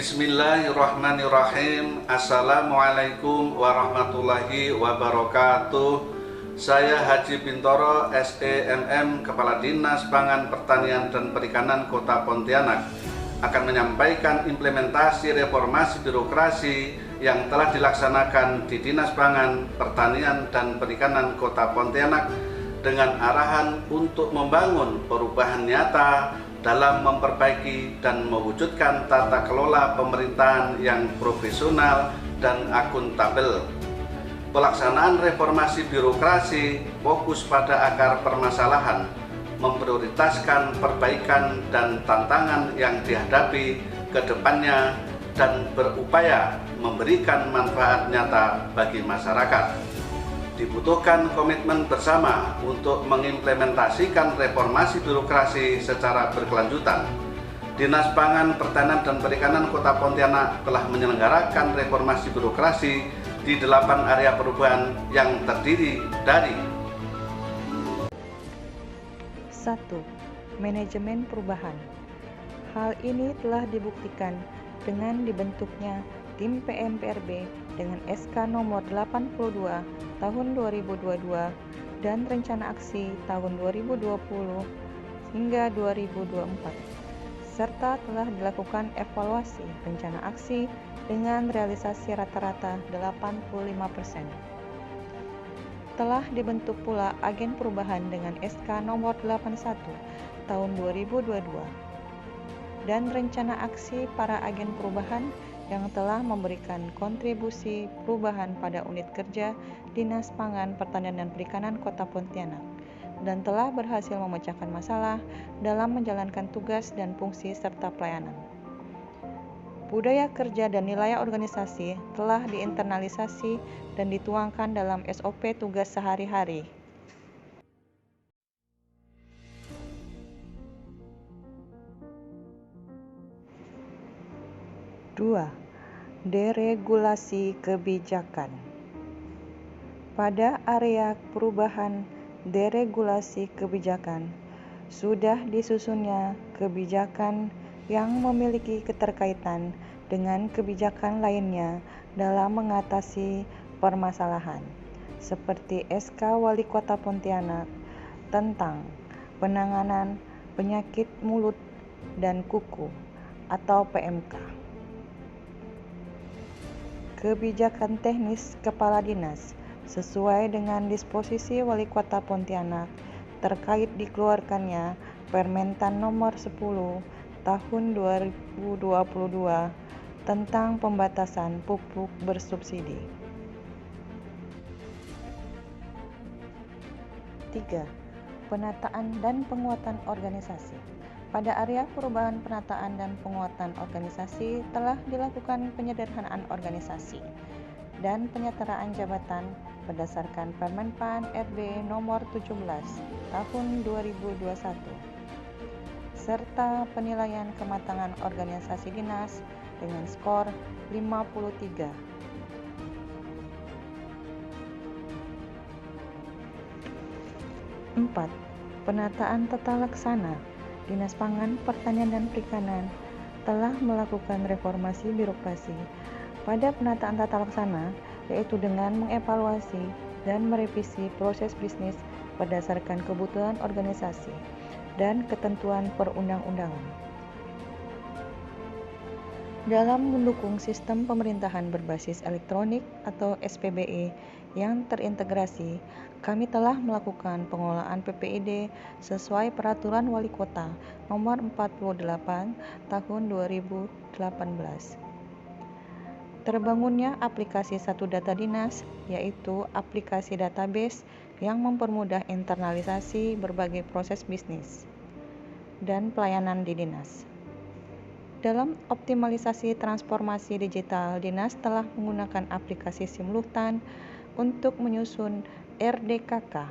Bismillahirrahmanirrahim. Assalamualaikum warahmatullahi wabarakatuh. Saya Haji Bintoro, SEMM, Kepala Dinas Pangan, Pertanian dan Perikanan Kota Pontianak, akan menyampaikan implementasi reformasi birokrasi yang telah dilaksanakan di Dinas Pangan, Pertanian dan Perikanan Kota Pontianak dengan arahan untuk membangun perubahan nyata dalam memperbaiki dan mewujudkan tata kelola pemerintahan yang profesional dan akuntabel. Pelaksanaan reformasi birokrasi fokus pada akar permasalahan, memprioritaskan perbaikan dan tantangan yang dihadapi ke depannya dan berupaya memberikan manfaat nyata bagi masyarakat. Dibutuhkan komitmen bersama untuk mengimplementasikan reformasi birokrasi secara berkelanjutan. Dinas Pangan, Pertanian dan Perikanan Kota Pontianak telah menyelenggarakan reformasi birokrasi di 8 area perubahan yang terdiri dari 1. Manajemen perubahan. Hal ini telah dibuktikan dengan dibentuknya tim PMPRB dengan SK nomor 82 tahun 2022 dan rencana aksi tahun 2020 hingga 2024, serta telah dilakukan evaluasi rencana aksi dengan realisasi rata-rata 85%. Telah dibentuk pula agen perubahan dengan SK nomor 81 tahun 2022 dan rencana aksi para agen perubahan yang telah memberikan kontribusi perubahan pada unit kerja Dinas Pangan, Pertanian dan Perikanan Kota Pontianak dan telah berhasil memecahkan masalah dalam menjalankan tugas dan fungsi serta pelayanan. Budaya kerja dan nilai organisasi telah diinternalisasi dan dituangkan dalam SOP tugas sehari-hari. 2. Deregulasi kebijakan. Pada area perubahan deregulasi kebijakan, sudah disusunnya kebijakan yang memiliki keterkaitan dengan kebijakan lainnya dalam mengatasi permasalahan, seperti SK Wali Kota Pontianak tentang penanganan penyakit mulut dan kuku atau PMK. Kebijakan teknis Kepala Dinas sesuai dengan disposisi Wali Kota Pontianak terkait dikeluarkannya Permentan nomor 10 tahun 2022 tentang pembatasan pupuk bersubsidi. 3. Penataan dan penguatan organisasi. Pada area perubahan penataan dan penguatan organisasi telah dilakukan penyederhanaan organisasi dan penyetaraan jabatan berdasarkan Permenpan RB nomor 17 tahun 2021 serta penilaian kematangan organisasi dinas dengan skor 53. 4. Penataan tata laksana. Dinas Pangan, Pertanian dan Perikanan telah melakukan reformasi birokrasi pada penataan tata laksana, yaitu dengan mengevaluasi dan merevisi proses bisnis berdasarkan kebutuhan organisasi dan ketentuan perundang-undangan. Dalam mendukung sistem pemerintahan berbasis elektronik atau SPBE yang terintegrasi, kami telah melakukan pengelolaan PPID sesuai Peraturan Wali Kota Nomor 48 Tahun 2018. Terbangunnya aplikasi Satu Data Dinas, yaitu aplikasi database yang mempermudah internalisasi berbagai proses bisnis dan pelayanan di dinas. Dalam optimalisasi transformasi digital, Dinas telah menggunakan aplikasi simultan untuk menyusun RDKK,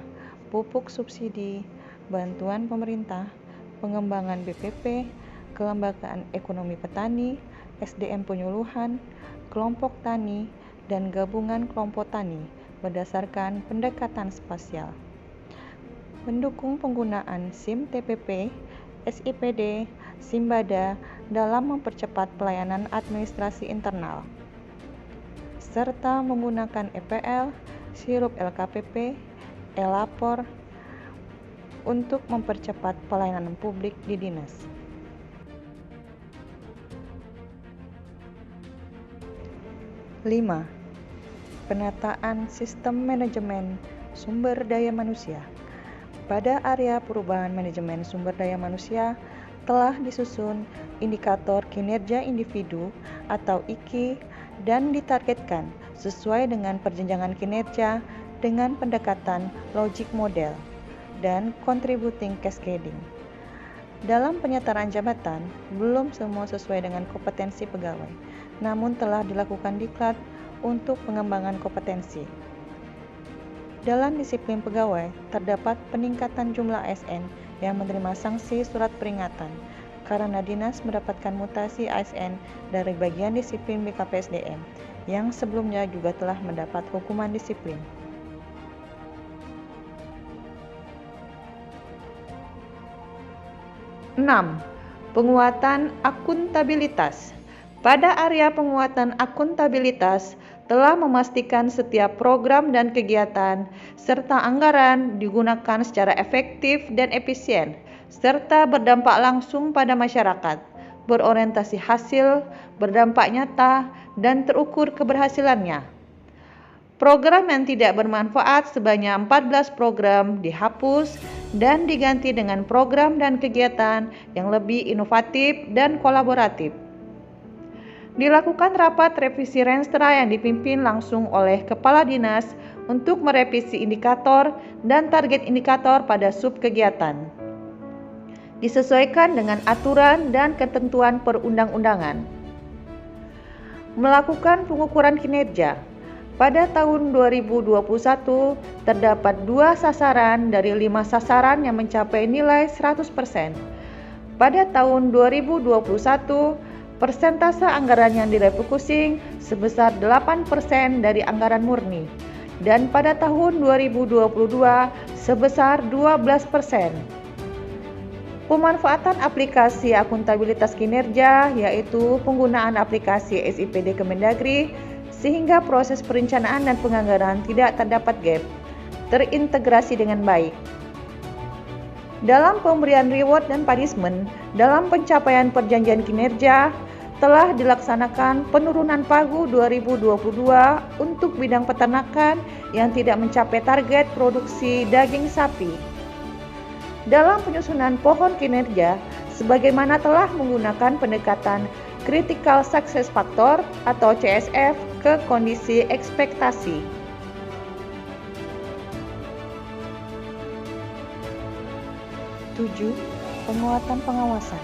pupuk subsidi, bantuan pemerintah, pengembangan BPP, kelembagaan ekonomi petani, SDM penyuluhan, kelompok tani, dan gabungan kelompok tani berdasarkan pendekatan spasial. Mendukung penggunaan SIM TPP, SIPD, Simbada dalam mempercepat pelayanan administrasi internal, serta menggunakan EPL, sirup LKPP, e-lapor untuk mempercepat pelayanan publik di dinas. Lima, penataan sistem manajemen sumber daya manusia. Pada area perubahan manajemen sumber daya manusia telah disusun indikator kinerja individu atau IKI dan ditargetkan sesuai dengan perjenjangan kinerja dengan pendekatan logic model dan contributing cascading. Dalam penyetaraan jabatan, belum semua sesuai dengan kompetensi pegawai, namun telah dilakukan diklat untuk pengembangan kompetensi. Dalam disiplin pegawai, terdapat peningkatan jumlah ASN yang menerima sanksi surat peringatan karena dinas mendapatkan mutasi ASN dari bagian disiplin BKPSDM yang sebelumnya juga telah mendapat hukuman disiplin. 6. Penguatan akuntabilitas. Pada area penguatan akuntabilitas telah memastikan setiap program dan kegiatan serta anggaran digunakan secara efektif dan efisien serta berdampak langsung pada masyarakat, berorientasi hasil, berdampak nyata, dan terukur keberhasilannya. Program yang tidak bermanfaat sebanyak 14 program dihapus dan diganti dengan program dan kegiatan yang lebih inovatif dan kolaboratif. Dilakukan rapat revisi Renstra yang dipimpin langsung oleh Kepala Dinas untuk merevisi indikator dan target indikator pada sub-kegiatan. Disesuaikan dengan aturan dan ketentuan perundang-undangan. Melakukan pengukuran kinerja. Pada tahun 2021, terdapat 2 sasaran dari 5 sasaran yang mencapai nilai 100%. Pada tahun 2021, persentase anggaran yang direfocusing sebesar 8% dari anggaran murni, dan pada tahun 2022 sebesar 12%. Pemanfaatan aplikasi akuntabilitas kinerja, yaitu penggunaan aplikasi SIPD Kemendagri, sehingga proses perencanaan dan penganggaran tidak terdapat gap, terintegrasi dengan baik. Dalam pemberian reward dan punishment, dalam pencapaian perjanjian kinerja, telah dilaksanakan penurunan pagu 2022 untuk bidang peternakan yang tidak mencapai target produksi daging sapi. Dalam penyusunan pohon kinerja, sebagaimana telah menggunakan pendekatan Critical Success Factor atau CSF ke kondisi ekspektasi. 7. Penguatan pengawasan.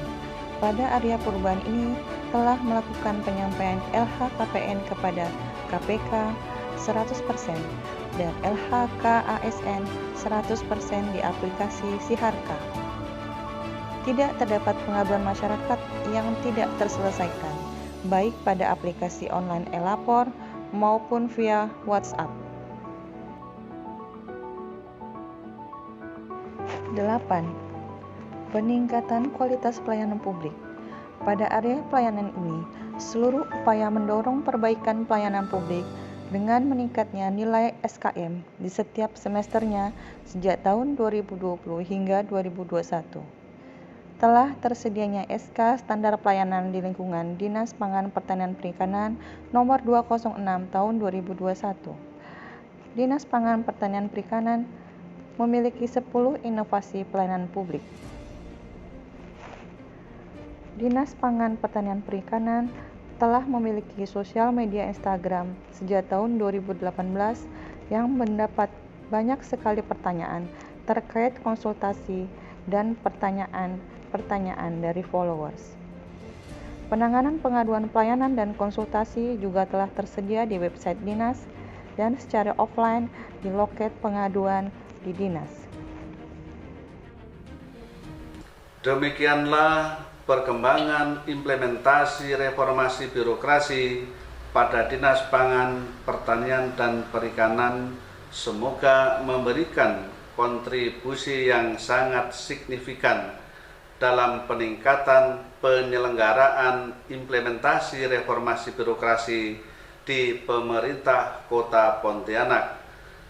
Pada area perubahan ini telah melakukan penyampaian LHKPN kepada KPK 100% dan LHK-ASN 100% di aplikasi Siharka. Tidak terdapat pengaduan masyarakat yang tidak terselesaikan, baik pada aplikasi online e-lapor maupun via WhatsApp. 8. Peningkatan kualitas pelayanan publik. Pada area pelayanan ini, seluruh upaya mendorong perbaikan pelayanan publik dengan meningkatnya nilai SKM di setiap semesternya sejak tahun 2020 hingga 2021. Telah tersedianya SK Standar Pelayanan di Lingkungan Dinas Pangan Pertanian Perikanan nomor 206 tahun 2021. Dinas Pangan Pertanian Perikanan memiliki 10 inovasi pelayanan publik. Dinas Pangan Pertanian Perikanan telah memiliki sosial media Instagram sejak tahun 2018 yang mendapat banyak sekali pertanyaan terkait konsultasi dan pertanyaan dari followers. Penanganan pengaduan pelayanan dan konsultasi juga telah tersedia di website dinas dan secara offline di loket pengaduan di dinas. Demikianlah perkembangan implementasi reformasi birokrasi pada Dinas Pangan, Pertanian, dan Perikanan. Semoga memberikan kontribusi yang sangat signifikan dalam peningkatan penyelenggaraan implementasi reformasi birokrasi di pemerintah Kota Pontianak.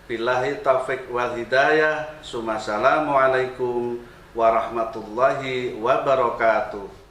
Billahi taufiq wal hidayah. Assalamualaikum warahmatullahi wabarakatuh.